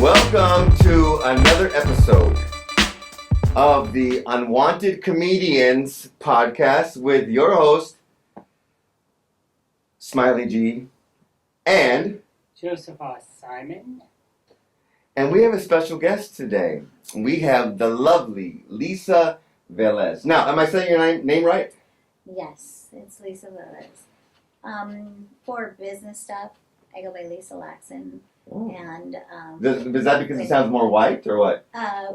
Welcome to another episode of the Unwanted Comedians podcast with your host, Smiley G, and Joseph Simon. And we have a special guest today. We have the lovely Lisa Vélez. Now, am I saying your name right? Yes, it's Lisa Vélez. For business stuff, I go by Lisa Laxon. Oh. And Is that because it sounds more white or what?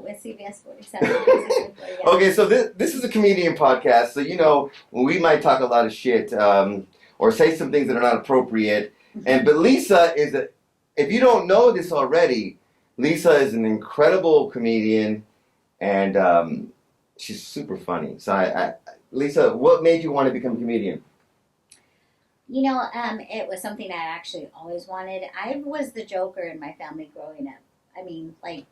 With CBS 47. Yeah. Okay, so this is a comedian podcast, so you know we might talk a lot of shit or say some things that are not appropriate. But Lisa if you don't know this already, Lisa is an incredible comedian, and she's super funny. So Lisa, what made you want to become a comedian? You know, it was something I actually always wanted. I was the joker in my family growing up. I mean, like,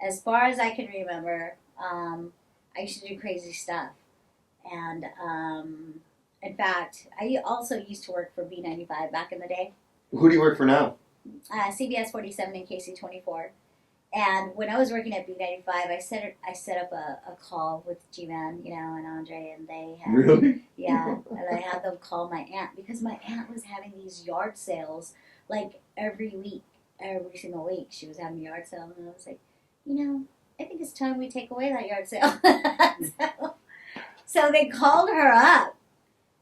as far as I can remember, I used to do crazy stuff. And, in fact, I also used to work for B95 back in the day. Who do you work for now? CBS 47 and KC24. And when I was working at B95, I set up a call with G-Man, and Andre, and they had... Really? Yeah, and I had them call my aunt, because my aunt was having these yard sales, like, every single week. She was having a yard sale, and I was like, I think it's time we take away that yard sale. So they called her up,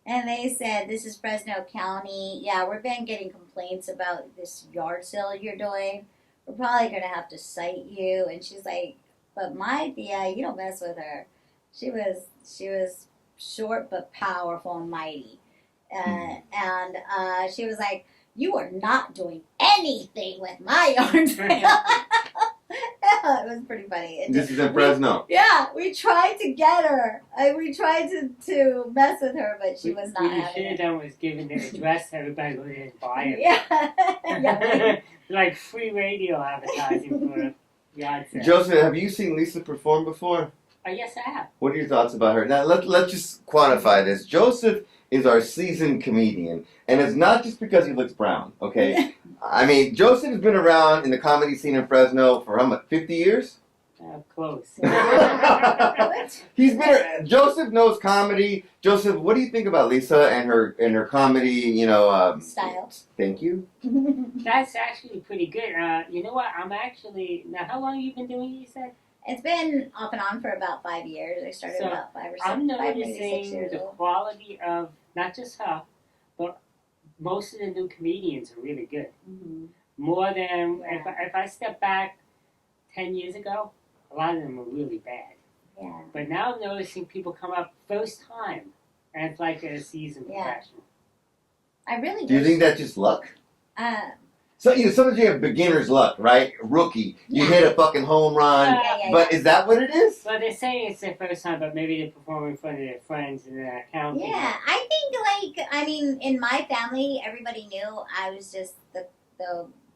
and they said, this is Fresno County. Yeah, we've been getting complaints about this yard sale you're doing. We're probably going to have to cite you. And she's like, but my Thea, you don't mess with her. She was short but powerful and mighty. And she was like, you are not doing anything with my yard sale. It was pretty funny. This is in Fresno. We tried to get her. We tried to mess with her, but she was not having it. What you should have done was given the address to everybody who didn't buy it. Yeah. Like free radio advertising for a yard sale. Joseph, have you seen Lisa perform before? Yes, I have. What are your thoughts about her? Now, let's just quantify this. Joseph is our seasoned comedian, and it's not just because he looks brown, okay? I mean, Joseph has been around in the comedy scene in Fresno for how much, 50 years? Close. Joseph knows comedy. Joseph, what do you think about Lisa and her comedy, style? Thank you. That's actually pretty good. You know what? Now how long have you been doing it, you said? It's been off and on for about 5 years. I started about 5 or 6 I'm maybe 6 noticing years the old. quality of, not just her, but most of the new comedians are really good. Mm-hmm. More than, Yeah. if I step back 10 years ago, a lot of them were really bad. Yeah. But now I'm noticing people come up first time, and it's like a seasoned Yeah. professional. I really Do you think that's just luck? So, sometimes you have beginner's luck, right? Rookie. You hit a fucking home run. But is that what it is? Well, they say it's their first time, but maybe they perform in front of their friends and their accounting. Yeah, I think, in my family, everybody knew I was just the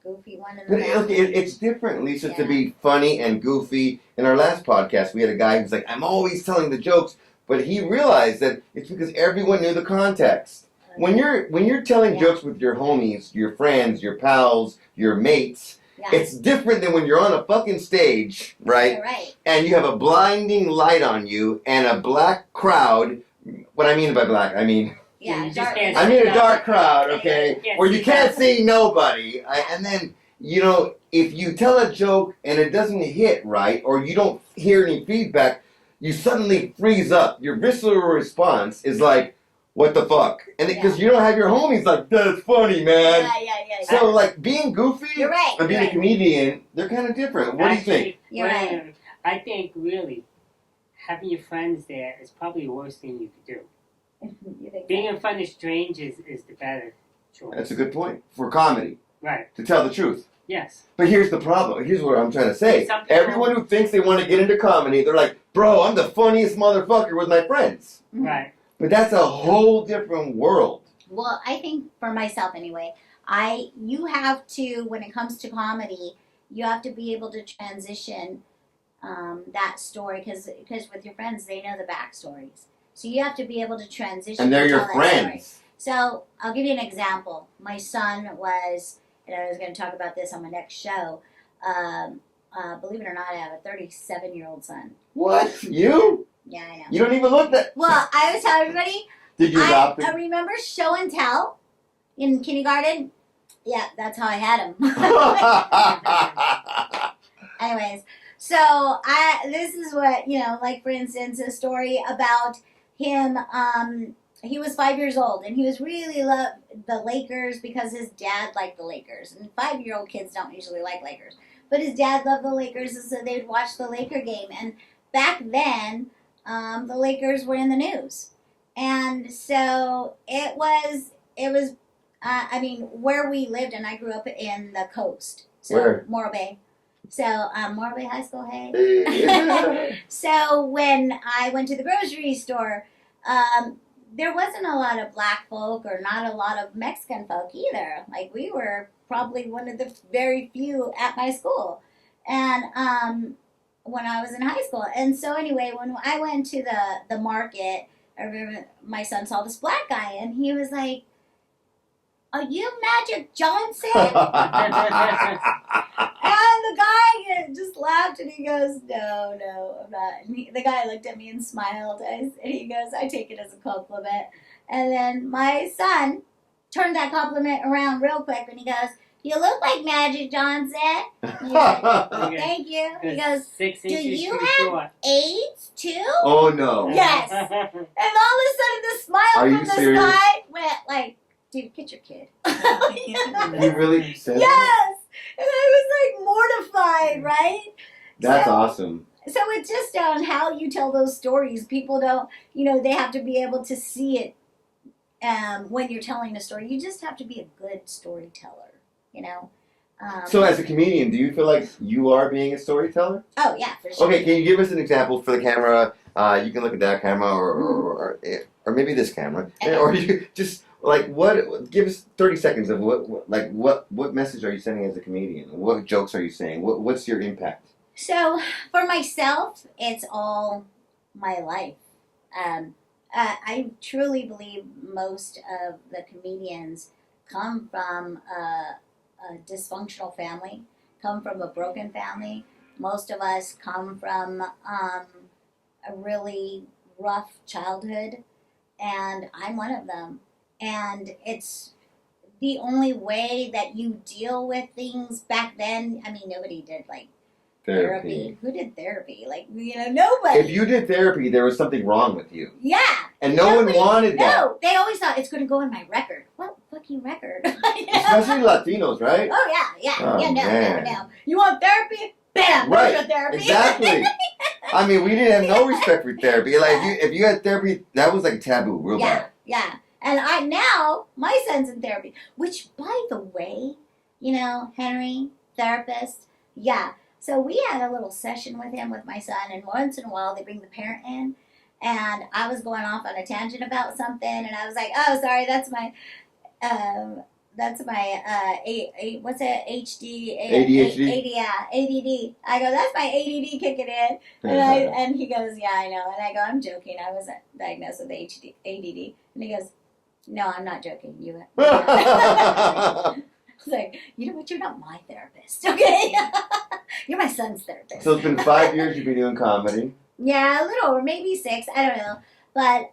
goofy one in the But family. it's different, Lisa, to be funny and goofy. In our last podcast, we had a guy who's like, I'm always telling the jokes, but he realized that it's because everyone knew the context. When you're telling jokes with your homies, your friends, your pals, your mates, it's different than when you're on a fucking stage, right? You're right. And you have a blinding light on you and a black crowd. What I mean by black, I mean... Yeah, you just dark. can't I mean a dark crowd, okay? Yeah, Where you can't see nobody. And then, if you tell a joke and it doesn't hit right, or you don't hear any feedback, you suddenly freeze up. Your visceral response is like, what the fuck? And because you don't have your homies like, that's funny, man. Yeah. So, like, being goofy You're right. and being a comedian, they're kind of different. What do you think? You're right. I think, really, having your friends there is probably the worst thing you could do. You think Being so? in front of strangers is the better choice. That's a good point. For comedy. Right. To tell the truth. Yes. But here's the problem. Here's what I'm trying to say. Something Everyone who thinks they want to get into comedy, they're like, bro, I'm the funniest motherfucker with my friends. Right. But that's a whole different world. Well, I think for myself anyway, you have to, when it comes to comedy, you have to be able to transition that story because with your friends, they know the backstories. So you have to be able to transition. And they're to your tell that story. friends. So I'll give you an example. My son was, and I was going to talk about this on my next show, Believe it or not, I have a 37-year-old son. What? You? Yeah, I know. You don't even look that. Well, I was telling everybody, Did you adopt I him? remember show and tell in kindergarten. Yeah, that's how I had him. Anyways, so this is what, like for instance, a story about him. He was 5 years old and he was really loved the Lakers because his dad liked the Lakers. And 5-year-old kids don't usually like Lakers. But his dad loved the Lakers, and so they'd watch the Laker game. And back then, the Lakers were in the news. And so it was where we lived, and I grew up in the coast. So Where? Morro Bay. So, Morro Bay High School, hey. So when I went to the grocery store, there wasn't a lot of black folk or not a lot of Mexican folk either. Like, we were probably one of the very few at my school. And when I was in high school. And so anyway, when I went to the market, I remember my son saw this black guy and he was like, "Are you Magic Johnson?" And the guy just laughed and he goes, No, I'm not. And the guy looked at me and smiled. And he goes, "I take it as a compliment." And then my son turned that compliment around real quick and he goes, "You look like Magic Johnson." Yeah. Thank you. He goes, 6 "Do inches you too have short. AIDS too?" Oh no. Yes. And all of a sudden the smile Are you from the serious? guy went like, "Dude, get your kid." You really said that? Yes. And I was like mortified, right? That's awesome. So it's just on how you tell those stories. People don't, they have to be able to see it when you're telling a story. You just have to be a good storyteller, So as a comedian, do you feel like you are being a storyteller? Oh, yeah, for sure. Okay, can you give us an example for the camera? You can look at that camera or maybe this camera. Or you just give us 30 seconds of what message are you sending as a comedian? What jokes are you saying? What's your impact? So for myself, it's all my life. I truly believe most of the comedians come from a dysfunctional family, come from a broken family. Most of us come from a really rough childhood, and I'm one of them. And it's the only way that you deal with things back then. I mean, nobody did therapy. Who did therapy? Nobody. If you did therapy, there was something wrong with you. Yeah. And no one wanted that. No, they always thought it's going to go in my record. What fucking record? Especially Latinos, right? Oh, yeah. Oh, No. You want therapy? Bam, Right. there's your therapy. Exactly. I mean, we didn't have no respect for therapy. Like, if you had therapy, that was like taboo, real bad. Yeah. And now, my son's in therapy. Which, by the way, Henry, therapist, yeah. So we had a little session with him, with my son, and once in a while they bring the parent in. And I was going off on a tangent about something, and I was like, "Oh, sorry, that's my, what's it, HD, ADHD? ADD. I go, "That's my ADD kicking in," and he goes, "Yeah, I know." And I go, "I'm joking. I wasn't diagnosed with ADD." And he goes, "No, I'm not joking. You." I was like, "You know what? You're not my therapist, okay? You're my son's therapist." So it's been 5 years you've been doing comedy. Yeah, a little, or maybe 6. I don't know. But,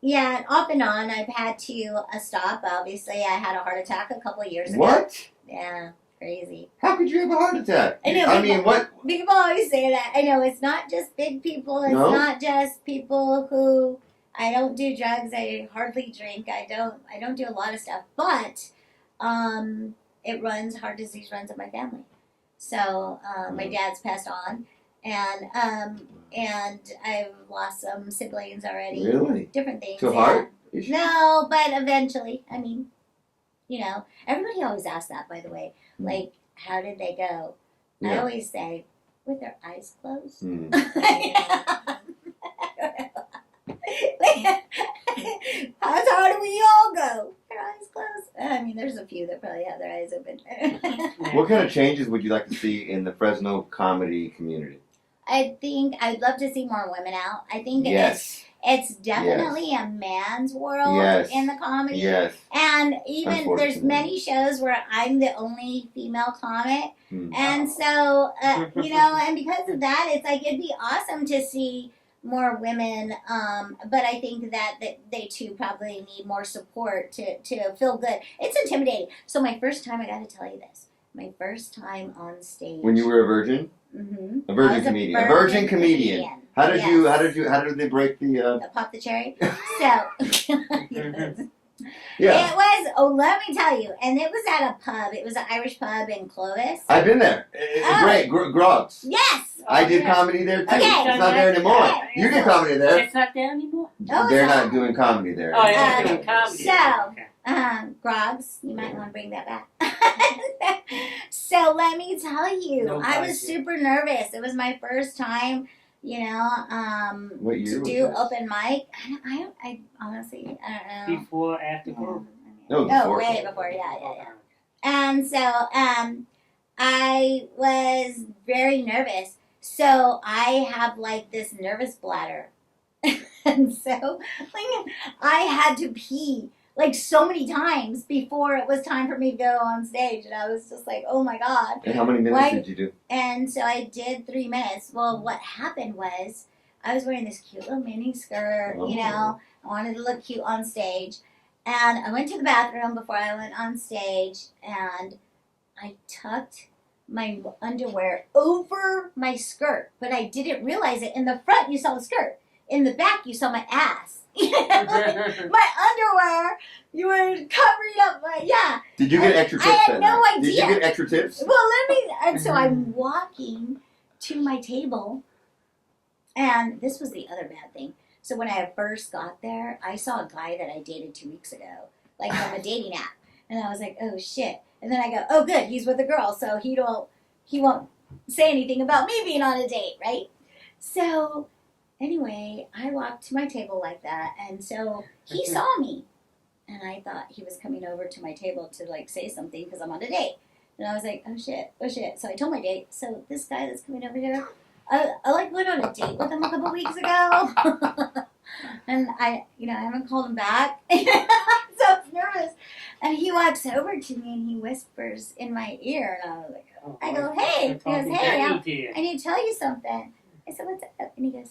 yeah, off and on, I've had to stop. Obviously, I had a heart attack a couple of years ago. What? Yeah, crazy. How could you have a heart attack? I know. I mean, what? People always say that. I know, it's not just big people. It's No? not just people who... I don't do drugs. I hardly drink. I don't do a lot of stuff. But heart disease runs in my family. So my dad's passed on, and I've lost some siblings already. Really? Different things. To heart issues? No, but eventually. I mean, everybody always asks that, by the way. Like, how did they go? I Yeah. always say, with their eyes closed. That's how do we all go? Their eyes closed. I mean, there's a few that probably have their eyes open. What kind of changes would you like to see in the Fresno comedy community? I think I'd love to see more women out. I think Yes. it's definitely a man's world Yes. in the comedy. Yes. And even there's Unfortunately. many shows where I'm the only female comic. Hmm. And so, you know, and because of that, it's like it'd be awesome to see more women. But I think that they too probably need more support to feel good. It's intimidating. So my first time, I got to tell you this. My first time on stage. When you were a virgin? Mm-hmm. A virgin comedian. A virgin comedian. How did they break the Pop the cherry? So, Yeah. it was, let me tell you, and it was at a pub. It was an Irish pub in Clovis. I've been there. It's Oh. great. Grogs. Yes! I did comedy there too. Okay. It's not there anymore. Okay. You did comedy there. It's not there anymore. Oh, They're it's not doing comedy there. Oh, yeah, Okay. doing comedy. So- Okay. Grogs, you might want to bring that back. So let me tell you, No I was budget. super nervous. It was my first time, you know, What year to was do this? open mic. I honestly, I don't know. Before, after COVID. No, before. way before, yeah. And so, I was very nervous. So I have like this nervous bladder. And so, like, I had to pee like so many times before it was time for me to go on stage. And I was just like, oh my God. And how many minutes Why- did you do? And so I did 3 minutes. Well, what happened was I was wearing this cute little mini skirt, you know. I wanted to look cute on stage. And I went to the bathroom before I went on stage, and I tucked my underwear over my skirt. But I didn't realize it. In the front, you saw the skirt. In the back, you saw my ass. My underwear, you were covering up my, Did you get extra I tips? had that no night? Did idea. you get extra tips? Well, and so I'm walking to my table, and this was the other bad thing. So when I first got there, I saw a guy that I dated 2 weeks ago, like from a dating app, and I was like, oh shit. And then I go, oh good, he's with a girl, so he won't say anything about me being on a date, right? So anyway, I walked to my table like that, and so he saw me, and I thought he was coming over to my table to like say something because I'm on a date. And I was like, oh shit. So I told my date, so this guy that's coming over here, I like went on a date with him a couple weeks ago. And I haven't called him back. So I was nervous. And he walks over to me and he whispers in my ear, and I was like, I go, hey. He goes, hey, I need to tell you something. I said, what's up? And he goes,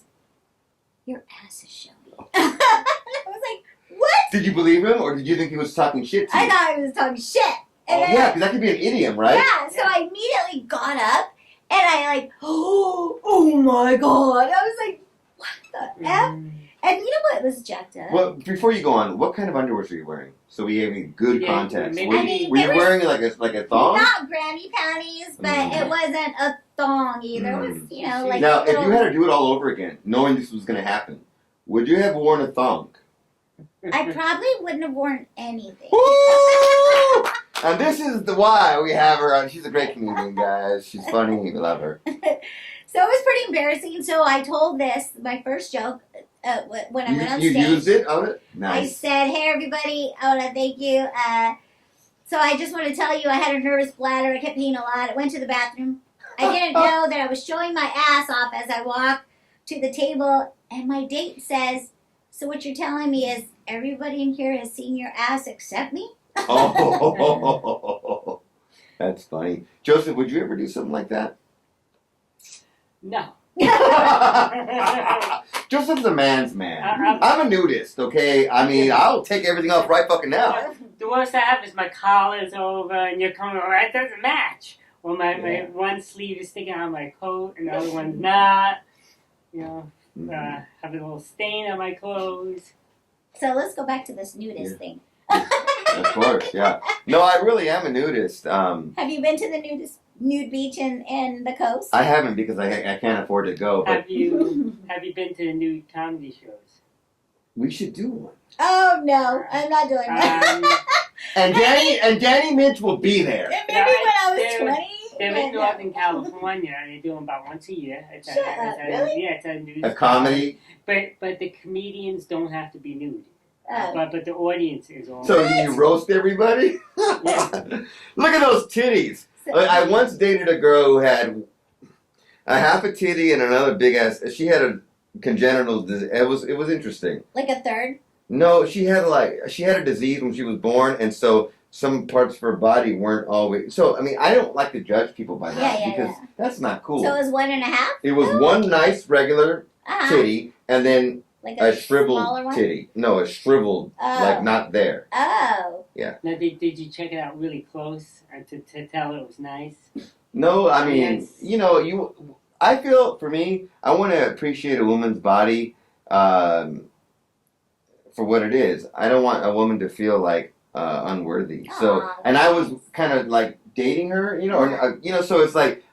your ass is showing. I was like, what? Did you believe him, or did you think he was talking shit to you? I thought he was talking shit. Oh, yeah, because that could be an idiom, right? Yeah, so I immediately got up and I like, oh my God. I was like, what the F? And you know what was jacked up? Well, before you go on, what kind of underwear were you wearing? So we have good context. maybe- Were you wearing like a thong? Not granny panties, but it wasn't a thong either. It was, like Now, little, if you had to do it all over again, knowing this was going to happen, would you have worn a thong? I probably wouldn't have worn anything. Woo! And this is why we have her on. She's a great comedian, guys. She's funny. We love her. So it was pretty embarrassing. So I told this, my first joke, when I went on You stage. used it on it? I Nice. said, hey everybody, I want to thank you. So I just want to tell you I had a nervous bladder. I kept peeing a lot. I went to the bathroom. I didn't know that I was showing my ass off as I walked to the table. And my date says, so what you're telling me is everybody in here has seen your ass except me? Oh, that's funny. Joseph, would you ever do something like that? No. Joseph's a man's man. I'm a nudist, okay? I mean, I'll take everything off right fucking now. The worst I have is my collar's over and you're coming over. It doesn't match. Well, my one sleeve is sticking out of my coat and the other one's not. Have a little stain on my clothes. So let's go back to this nudist thing. Of course, yeah. No, I really am a nudist. Have you been to the nude beach in the coast? I haven't because I can't afford to go, but Have you been to the nude comedy shows? we should do one. Oh no, I'm not doing that. And Danny Mitch will be there. Maybe when I was 20. They're in Northern California, and they do them about once a year. Really? Yeah, it's a nude. A comedy. But the comedians don't have to be nude. Oh. But the audience is all. So you roast everybody? Yeah. Look at those titties. I once dated a girl who had a half a titty and another big ass. She had congenital disease. It was interesting. Like a third? No, she had a disease when she was born, and so some parts of her body weren't always. So I mean, I don't like to judge people by that because that's not cool. So it was 1.5? It was one nice regular titty, and then like a shriveled titty. No, a shriveled, like not there. Oh. Yeah. Now, did you check it out really close to tell it was nice? No, I mean, I feel, for me, I want to appreciate a woman's body for what it is. I don't want a woman to feel like unworthy. So, and I was kind of like dating her, so it's like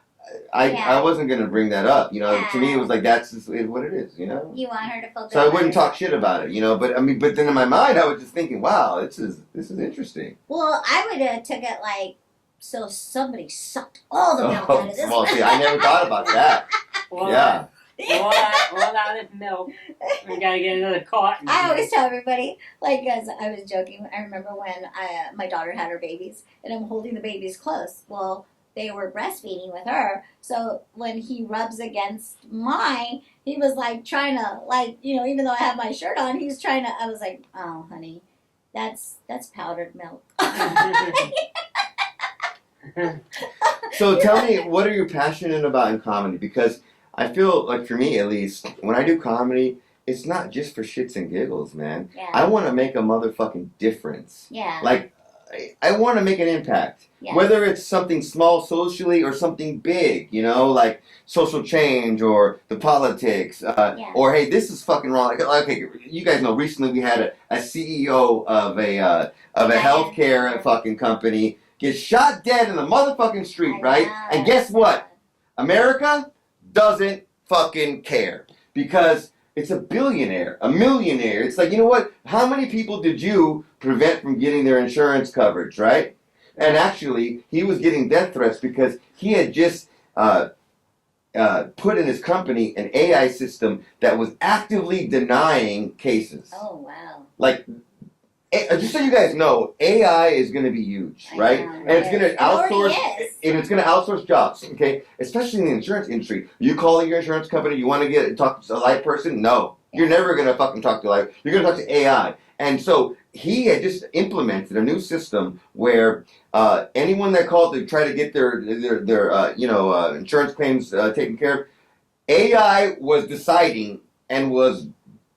I wasn't gonna bring that up. To me it was like that's just what it is. You want her to feel good. So I wouldn't talk shit about it. But then in my mind I was just thinking, wow, this is interesting. Well, I would have took it like, so somebody sucked all the milk out of this. Well, see, I never thought about that. Yeah. All out of milk. We gotta get another carton. I always tell everybody, like, as I was joking, I remember when my daughter had her babies, and I'm holding the babies close. Well, they were breastfeeding with her, so when he rubs against mine, he was like trying to, like, even though I have my shirt on, he's trying to. I was like, oh, honey, that's powdered milk. So tell me, what are you passionate about in comedy? Because I feel like, for me at least, when I do comedy, it's not just for shits and giggles, man. Yeah. I want to make a motherfucking difference. Yeah. Like, I want to make an impact. Yes. Whether it's something small socially or something big, like social change or the politics. Or, hey, this is fucking wrong. Like, okay, you guys know, recently we had a CEO of a healthcare fucking company get shot dead in the motherfucking street, right? And guess what? America doesn't fucking care because it's a billionaire, a millionaire. It's like, you know what? How many people did you prevent from getting their insurance coverage, right? And actually, he was getting death threats because he had just put in his company an AI system that was actively denying cases. Oh, wow. Like, just so you guys know, AI is going to be huge, right? And it's going to outsource, and it's going to outsource jobs, okay? Especially in the insurance industry. You calling your insurance company, you want to talk to a live person? No, you're never going to fucking talk to live. You're going to talk to AI. And so he had just implemented a new system where anyone that called to try to get their insurance claims taken care of, AI was deciding and was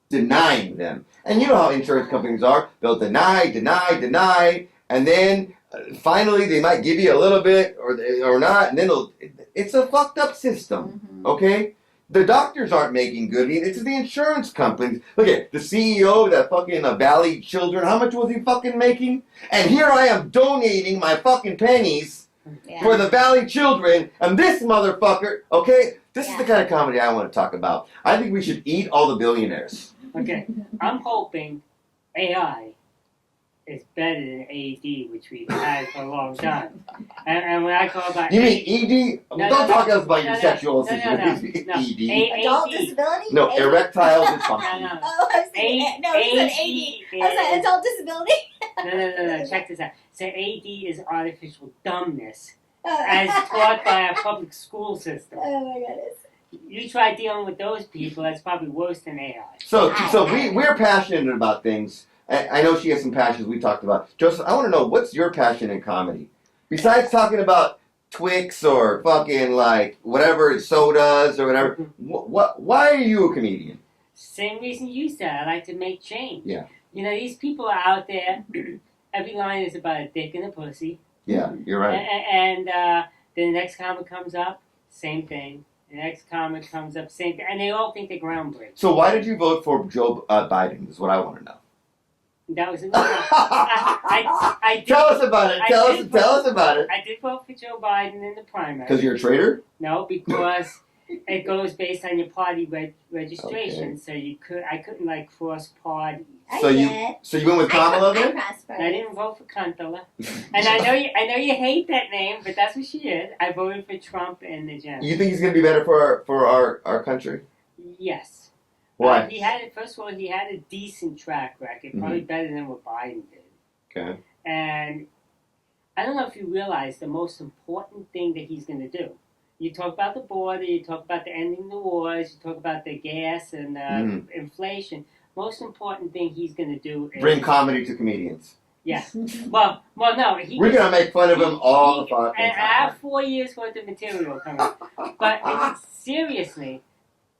denying them. And you know how insurance companies are. They'll deny, and then finally they might give you a little bit or not, and then it's a fucked up system, okay? The doctors aren't making good. It's the insurance companies. Look at the CEO of that fucking Valley Children. How much was he fucking making? And here I am donating my fucking pennies for the Valley Children, and this motherfucker, okay? This is the kind of comedy I want to talk about. I think we should eat all the billionaires. Okay, I'm hoping AI is better than AD, which we've had for a long time. And when I call about you mean ED? Don't talk to us about your sexual situation. No. ED. Adult disability? No, erectile dysfunction. No. Oh, I was thinking, he said AD. I was like, adult disability? No, check this out. So AD is artificial dumbness, as taught by our public school system. Oh my goodness. You try dealing with those people, that's probably worse than AI. So we're passionate about things. I know she has some passions we talked about. Joseph, I want to know, what's your passion in comedy? Besides talking about Twix or fucking like whatever sodas or whatever, why are you a comedian? Same reason you said. I like to make change. Yeah. These people are out there. Every line is about a dick and a pussy. Yeah, you're right. And then the next comic comes up, same thing. The next comic comes up, same thing. And they all think they're groundbreaking. So why did you vote for Joe Biden is what I want to know. That was I did, Tell us about it. Tell us about it. I did vote for Joe Biden in the primary. Because you're a traitor? No, because it goes based on your party registration. Okay. So I couldn't like cross parties. So you went with Kamala then? I didn't vote for Kamala. And I know you hate that name, but that's what she is. I voted for Trump in the general. You think he's going to be better for our country? Yes. Why? First of all, he had a decent track record, probably better than what Biden did. Okay. And I don't know if you realize the most important thing that he's going to do. You talk about the border, you talk about the ending the wars, you talk about the gas and inflation. Most important thing he's going to do is bring comedy to comedians. Yeah. Well, no. We're gonna make fun of him all the fucking And I time. have 4 years worth of material coming. But seriously,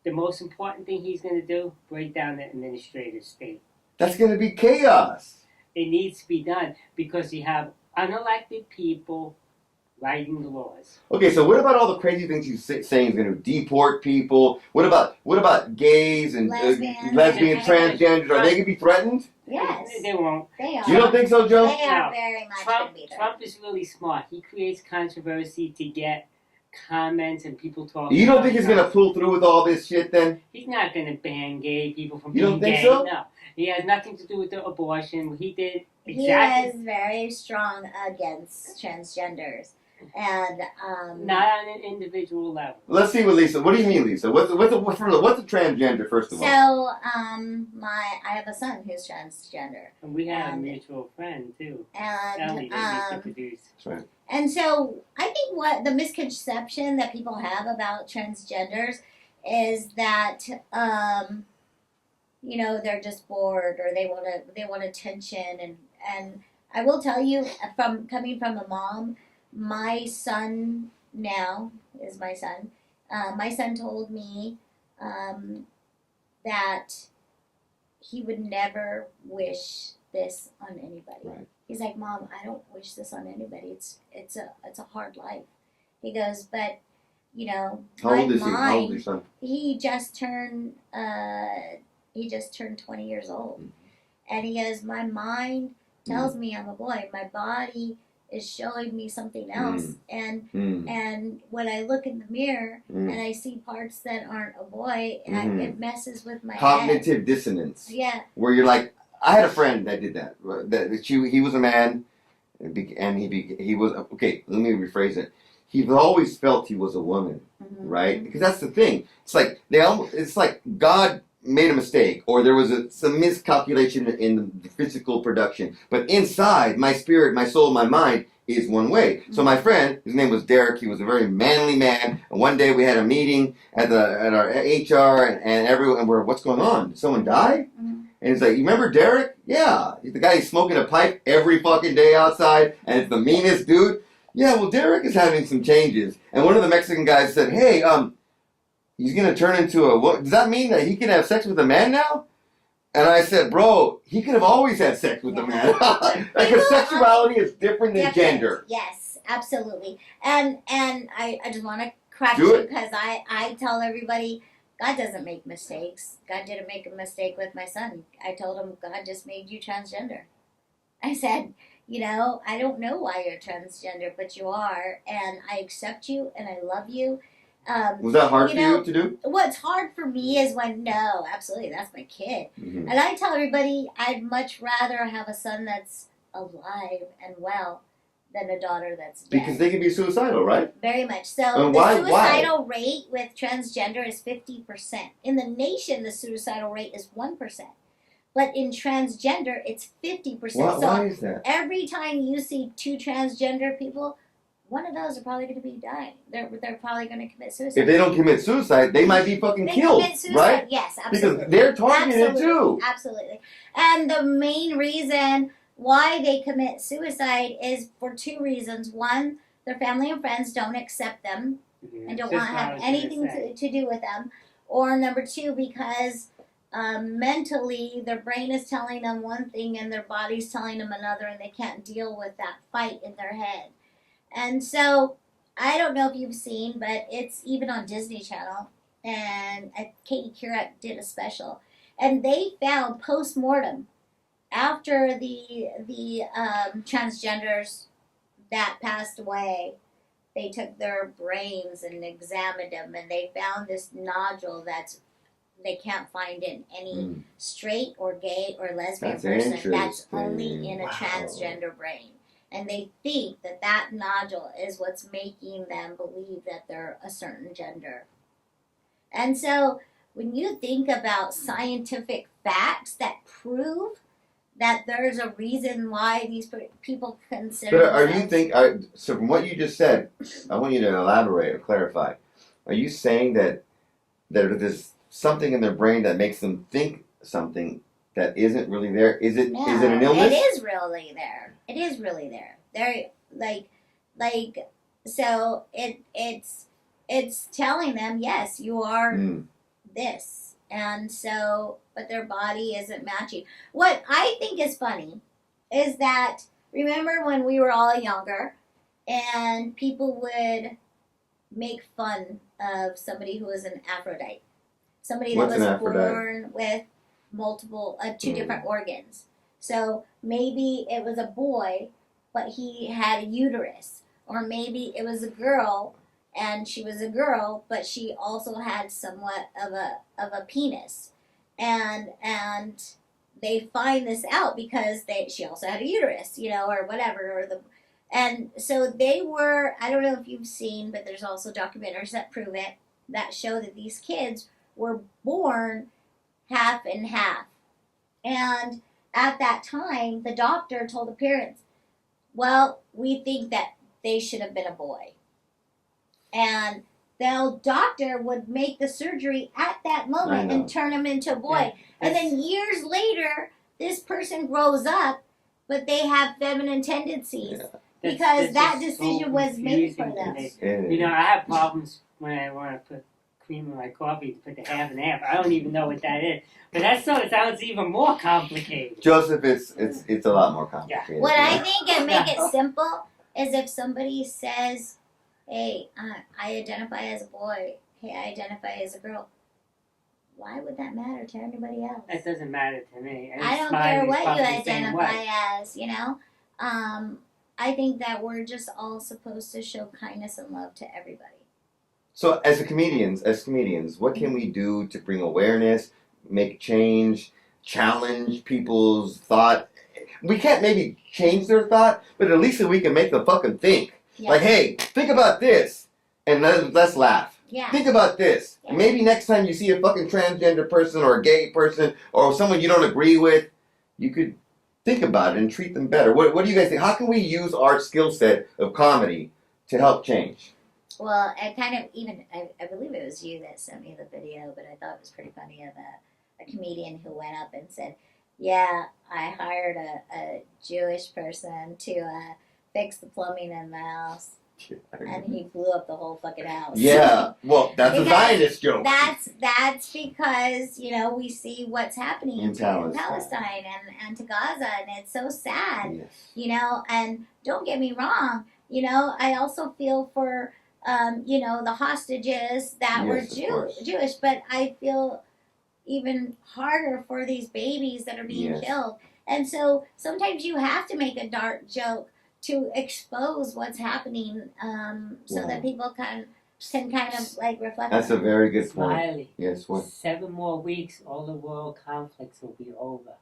the most important thing he's going to do, break down the administrative state. That's gonna be chaos. It needs to be done because you have unelected people writing the laws. Okay, so what about all the crazy things he's saying he's going to deport people? What about gays and lesbians, transgenders? Are they going to be threatened? Yes. They won't. They are. You don't think so, Joe? They are No. very much going to be there. Trump is really smart. He creates controversy to get comments and people talking. You don't think he's going to pull through with all this shit then? He's not going to ban gay people from You being don't think gay. so? No. He has nothing to do with the abortion. He did exactly. He is very strong against transgenders. And not on an individual level. Let's see what Lisa. What do you mean, Lisa? What's a transgender first of all? so I have a son who's transgender, And we have a mutual friend too. and Ellie that used to produce. That's right. and so I think what the misconception that people have about transgenders is that they're just bored or they want attention, and I will tell you, from coming from a mom. My son now is my son. My son told me that he would never wish this on anybody. Right. He's like, Mom, I don't wish this on anybody. It's a hard life. He goes, but How old is he? How old is your son? He just turned 20 years old, and he goes, my mind tells me I'm a boy. My body is showing me something else, and when I look in the mirror and I see parts that aren't a boy, it messes with my Cognitive head. dissonance. Yeah. Where you're like, I had a friend that did that. He was a man, and he was okay. Let me rephrase it. He always felt he was a woman, right? Because that's the thing. It's like God made a mistake, or there was some miscalculation in the physical production. But inside, my spirit, my soul, my mind is one way. So my friend, his name was Derek, he was a very manly man, and one day we had a meeting at our HR, and everyone, and we're, what's going on? Did someone die? And he's like, you remember Derek? Yeah. He's the guy who's smoking a pipe every fucking day outside, and it's the meanest dude. Yeah, well, Derek is having some changes. And one of the Mexican guys said, hey, he's going to turn into a woman. Does that mean that he can have sex with a man now? And I said, bro, he could have always had sex with a man. Because sexuality is different than gender. Yes, absolutely. And I just want to correct Do you it. because I tell everybody, God doesn't make mistakes. God didn't make a mistake with my son. I told him, God just made you transgender. I said, I don't know why you're transgender, but you are, and I accept you, and I love you. Was that hard for you to do? What's hard for me is no, absolutely, that's my kid. And I tell everybody I'd much rather have a son that's alive and well than a daughter that's dead. Because they can be suicidal, right? Very much so. Why? Suicidal rate with transgender is 50%. In the nation, the suicidal rate is 1%. But in transgender, it's 50%. Why is that? Every time you see two transgender people, one of those are probably going to be dying. They're probably going to commit suicide. If they don't commit suicide, they might be fucking killed, commit suicide. right? Yes, absolutely. Because they're targeted too. Absolutely. And the main reason why they commit suicide is for two reasons. One, their family and friends don't accept them and don't want to have anything to do with them. Or number two, because mentally their brain is telling them one thing and their body's telling them another, and they can't deal with that fight in their head. And so, I don't know if you've seen, but it's even on Disney Channel, and Katie Couric did a special, and they found post-mortem, after the transgenders that passed away, they took their brains and examined them, and they found this nodule they can't find in any straight or gay or lesbian person. That's only in a transgender brain. And they think that nodule is what's making them believe that they're a certain gender. And so when you think about scientific facts that prove that there's a reason why these people consider. But are you so from what you just said, I want you to elaborate or clarify. Are you saying that there's something in their brain that makes them think something that isn't really there? Is it No, is it an illness? It is really there. It is really there. They're like so it's telling them, yes, you are this. And so, but their body isn't matching. What I think is funny is that, remember when we were all younger and people would make fun of somebody who was an Aphrodite? Somebody that What's was an Aphrodite? born with multiple, two different organs. So maybe it was a boy, but he had a uterus. Or maybe it was a girl, and she was a girl, but she also had somewhat of a penis, and they find this out because she also had a uterus, or whatever, and so they were. I don't know if you've seen, but there's also documentaries that prove it, that show that these kids were born half and half, and at that time, the doctor told the parents, "Well, we think that they should have been a boy." And the doctor would make the surgery at that moment and turn him into a boy. Yeah, and then years later, this person grows up, but they have feminine tendencies because that decision was made for them. I have problems when I want to put cream in my coffee to put the half and half. I don't even know what that is. But it sounds even more complicated. Joseph, it's a lot more complicated. What I think can make it simple is if somebody says, "Hey, I identify as a boy. Hey, I identify as a girl." Why would that matter to anybody else? It doesn't matter to me. I don't care what you identify as, I think that we're just all supposed to show kindness and love to everybody. So as comedians, what can we do to bring awareness, make change, challenge people's thought? We can't maybe change their thought, but at least we can make them fucking think. Yeah. Like, hey, think about this, and let's laugh. Yeah. Think about this. Yeah. And maybe next time you see a fucking transgender person or a gay person or someone you don't agree with, you could think about it and treat them better. What do you guys think? How can we use our skill set of comedy to help change? Well, I kind of I believe it was you that sent me the video, but I thought it was pretty funny of a comedian who went up and said, "Yeah, I hired a Jewish person to fix the plumbing in the house." And he blew up the whole fucking house. Yeah, well, that's a Zionist joke. That's because, we see what's happening in Palestine and to Gaza, and it's so sad, and don't get me wrong, I also feel for, the hostages that were Jewish, but I feel even harder for these babies that are being killed. And so sometimes you have to make a dark joke to expose what's happening, so that people can kind of reflect. That's a very good point. Smiley. Yes, what? 7 more weeks, all the world conflicts will be over.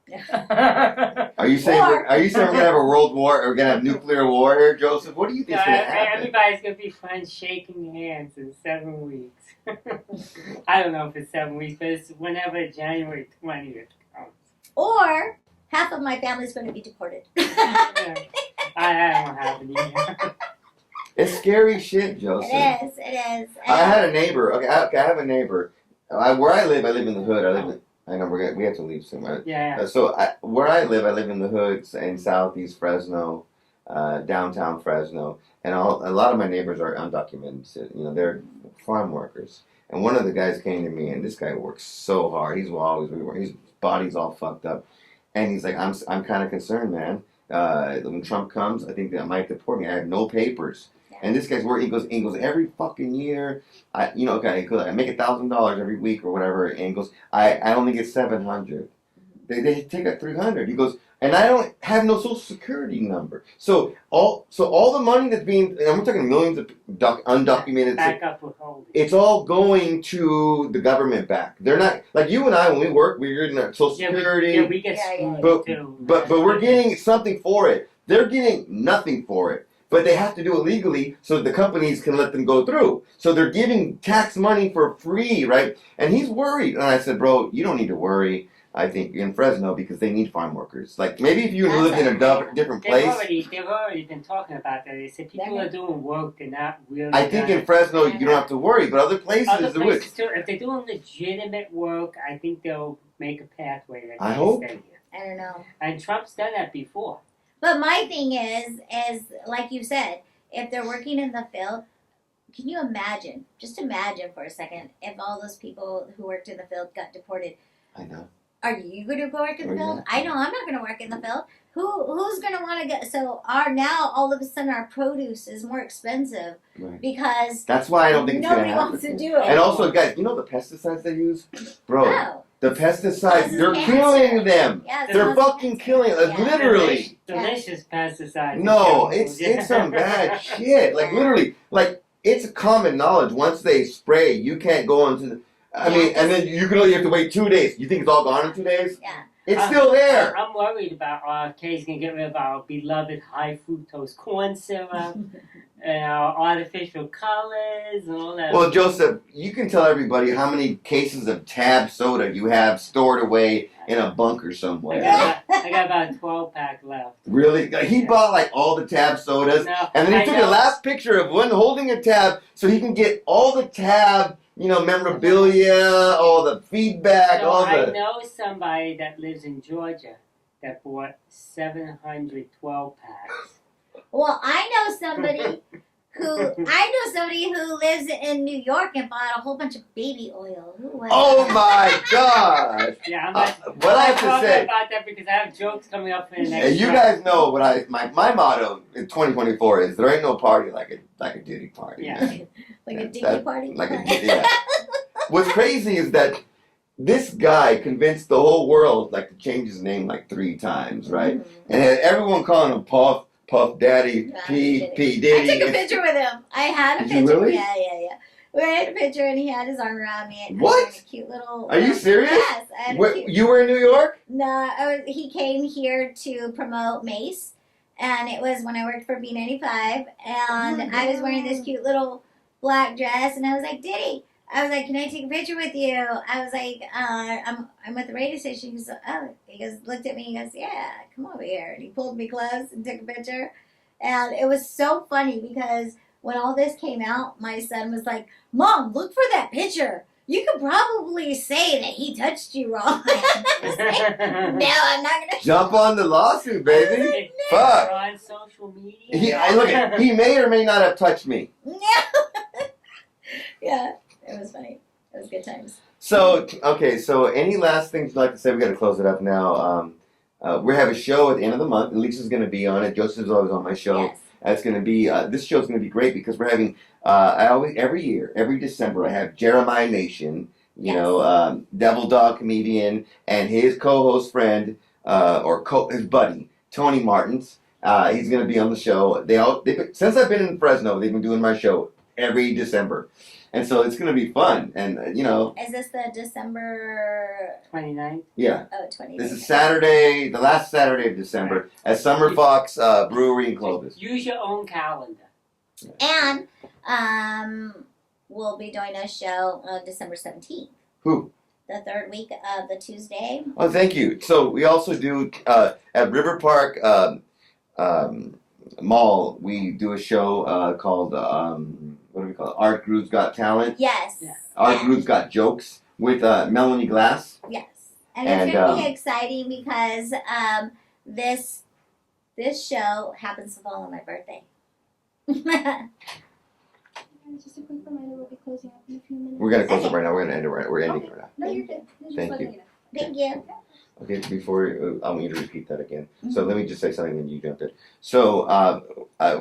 Are you saying we're gonna have a world war or we're gonna have nuclear war here, Joseph? What do you think's gonna happen? Everybody's gonna be friends shaking hands in 7 weeks. I don't know if it's 7 weeks, but it's whenever January 20th comes. Or half of my family's going to be deported. I don't have any. It's scary shit, Joseph. It is. I had a neighbor. Okay, I have a neighbor. Where I live in the hood. I know we have to leave soon, right? Yeah. Where I live in the hoods in southeast Fresno, downtown Fresno, and a lot of my neighbors are undocumented. They're farm workers. And one of the guys came to me, and this guy works so hard. His body's all fucked up, and he's like, I'm kind of concerned, man. When Trump comes, I think they might deport me. I have no papers. Yeah. And this guy's working. He goes every fucking year. I make $1,000 every week or whatever. And he goes, I only get $700. They take a $300. He goes, and I don't have no social security number. So all the money that's being, and we're talking millions of undocumented. Back up withholding. It's all going to the government back. They're not like you and I when we work. We're getting social security. We get screwed too. But we're getting something for it. They're getting nothing for it. But they have to do it legally so the companies can let them go through. So they're giving tax money for free, right? And he's worried. And I said, bro, you don't need to worry. I think, in Fresno because they need farm workers. Like, maybe if you That's lived in a right. different They've place. already been talking about that. They said people are doing work they're not really. I think in Fresno you don't have to worry, but other places other it would. places too. If they're doing legitimate work, I think they'll make a pathway that I they hope. stay here. I don't know. And Trump's done that before. But my thing is like you said, if they're working in the field, can you imagine? Just imagine for a second if all those people who worked in the field got deported. I know. Are you going to go work in the Or field? not. I know I'm not going to work in the field. Who's going to want to go? So now all of a sudden our produce is more expensive Right. because That's why I don't think it's going to nobody happen. wants to do it. And also, guys, you know the pesticides they use? Bro, Oh, the pesticides, Causes they're cancer. killing them. yeah, it's They're causing fucking cancer. killing them, Yeah. literally. Delicious pesticides. and No, chemicals. it's some bad shit. Like, literally, like, it's common knowledge. Once they spray, you can't go into the... I mean, and then you have to wait 2 days. You think it's all gone in 2 days? Yeah. It's still there. I'm worried about RFK's going to get rid of our beloved high fructose corn syrup and our artificial colors and all that. Well, Joseph, you can tell everybody how many cases of Tab soda you have stored away in a bunker somewhere. I got about a 12-pack left. Really? He bought like all the Tab sodas, No, and then he I took know. the last picture of one holding a Tab so he can get all the Tab, memorabilia, all the feedback, So all I the... know somebody that lives in Georgia that bought 712 packs. Well, I know somebody who lives in New York and bought a whole bunch of baby oil. Who was Oh that? my God! Yeah, I'm not. What I I'm have to talking say, about that because I have jokes coming up in the next. and you show. guys know what my motto in 2024 is: there ain't no party like a Diddy party. Yeah. man. Like a That- dinky party? Like a yeah. What's crazy is that this guy convinced the whole world to change his name like 3 times, right? Mhm. And had everyone calling him Puff Daddy, Yeah, P I Diddy. took a picture with him. I had a Did you picture. really? Yeah. We had a picture and he had his arm around me. And What? I had a cute little. Are you serious? Yes. I had a Where, cute, you were in New York? no, he came here to promote Mace. And it was when I worked for B95. And I was wearing this cute little black dress. And I was like, Diddy. I was like, can I take a picture with you? I was like, I'm at the radio station. He goes, oh. He goes, looked at me. He goes, yeah, come over here. And he pulled me close and took a picture. And it was so funny because when all this came out, my son was like, Mom, look for that picture. You could probably say that he touched you wrong. I was like, no, I'm not going to. Jump on the lawsuit, baby. We're Fuck. on social media. He may or may not have touched me. No. Yeah, it was funny. It was good times. So, okay, so any last things you'd like to say? We got to close it up now. We have a show at the end of the month. Lisa's going to be on it. Joseph's always on my show. Yes. It's going to be, this show's going to be great because we're having, every year, every December, I have Jeremiah Nation, Devil Dog comedian, and his co-host friend, his buddy, Tony Martins. He's going to be on the show. Since I've been in Fresno, they've been doing my show every December. And so it's going to be fun. And, Is this the December 29th. yeah. 20th? This is Saturday, the last Saturday of December, at Summer Fox Brewery in Clovis. Use your own calendar. And we'll be doing a show on December 17th. Who? The third week of the Tuesday. Oh, thank you. So we also do, at River Park Mall, we do a show called, what do we call it? Art Groove's Got Talent. Yes. Yeah. Art Groove's Got Jokes with Melanie Glass. Yes. And And, it's going to be exciting because this show happens to fall on my birthday. Just a quick reminder, we'll be closing up in a few minutes. We're going to close it right now. We're going to end it right. We're ending it right now. No, you're good. Just Thank letting you. know. Thank you. Okay, before I want you to repeat that again. So let me just say something, and you jump in. So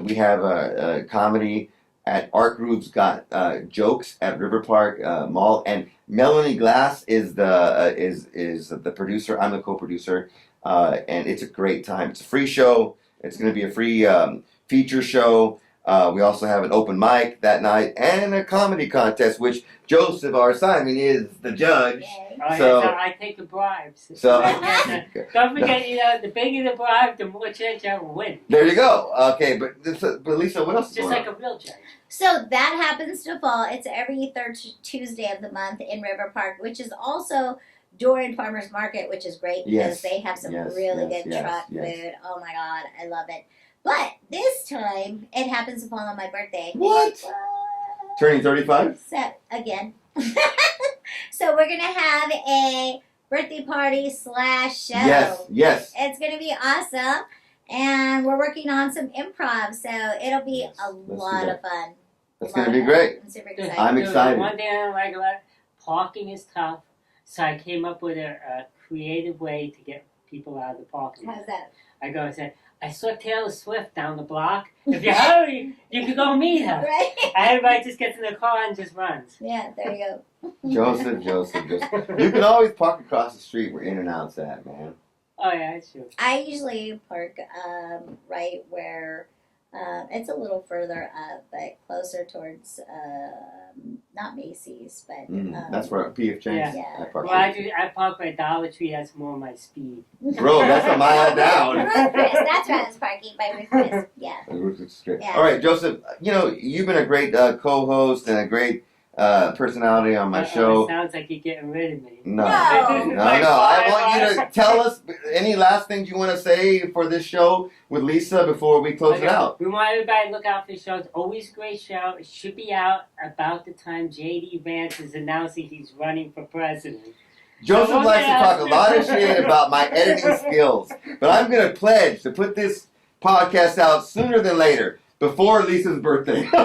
we have a comedy at Art Groove's Got Jokes at River Park Mall, and Melanie Glass is the producer. I'm the co-producer, and it's a great time. It's a free show. It's going to be a free feature show. We also have an open mic that night and a comedy contest, which Joseph R. Simon is the judge. Yay. Oh, So- yeah, I take the bribes. So Don't forget, the bigger the bribe, the more chance you have of winning. there you go. Okay, but Lisa, what else is Just going like on? a real judge. So that happens to fall. It's every third Tuesday of the month in River Park, which is also during farmers market, which is great because Yes. they have some Yes, really yes, good yes, truck yes. food. Oh my god, I love it. But this time it happens to fall on my birthday. What? Turning 35? So again. So we're gonna have a birthday party / show. Yes. It's gonna be awesome. And we're working on some improv, so it'll be Yes, a let's do lot that. of fun. That's going to be great. I'm super Dude, excited. I'm dude, excited. One thing I don't like about parking is tough, so I came up with a creative way to get people out of the parking lot. How's that? I go and say, I saw Taylor Swift down the block. If you hurry, you can go meet her. Right? And everybody just gets in the car and just runs. Yeah, there you go. Joseph. You can always park across the street where In-N-Out's at, man. Oh yeah, it's true. I usually park right where it's a little further up, but closer towards not Macy's, but That's where P.F. Chang's. Yeah. I park. Well, I park by Dollar Tree. That's more my speed. Bro, that's a mile down. Ruth Chris, that's where I was parking by Ruth Chris. Yeah. Yeah. All right, Joseph. You've been a great co-host and a great personality on my show. It sounds like you're getting rid of me. No. No. I want you to tell us any last things you want to say for this show with Lisa before we close it out. We want everybody to look out for the show. It's always a great show. It should be out about the time J.D. Vance is announcing he's running for president. Joseph likes to talk a lot of shit about my editing skills, but I'm going to pledge to put this podcast out sooner than later, before Lisa's birthday. Before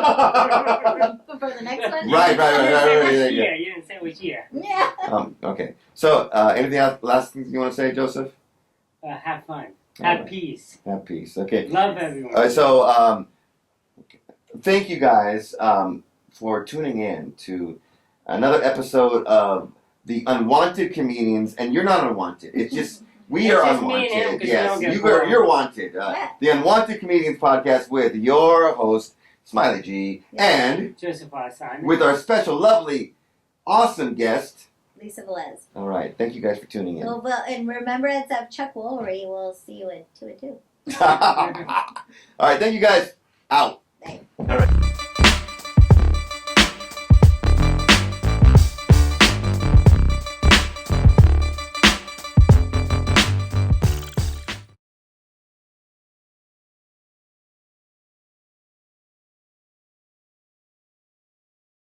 the next one? Right. Which year? You didn't say which year. Yeah. Okay. So, anything else, last things you want to say, Joseph? Have fun. All Have right. peace. Have peace. Okay. Love everyone. All right, so, thank you guys for tuning in to another episode of The Unwanted Comedians. And you're not unwanted. It's just, we It's are just me and him, unwanted. 'cause Yes, we don't get you're wanted. Yeah. The Unwanted Comedians podcast with your host, Smiley G, Yeah. and Joseph R. Simon. with our special, lovely, awesome guest. Lisa Vélez. All right. Thank you guys for tuning in. Well, and remember, it's of Chuck Woolery. We'll see you at 2 and 2. All right. Thank you guys. Out. Thanks. All right.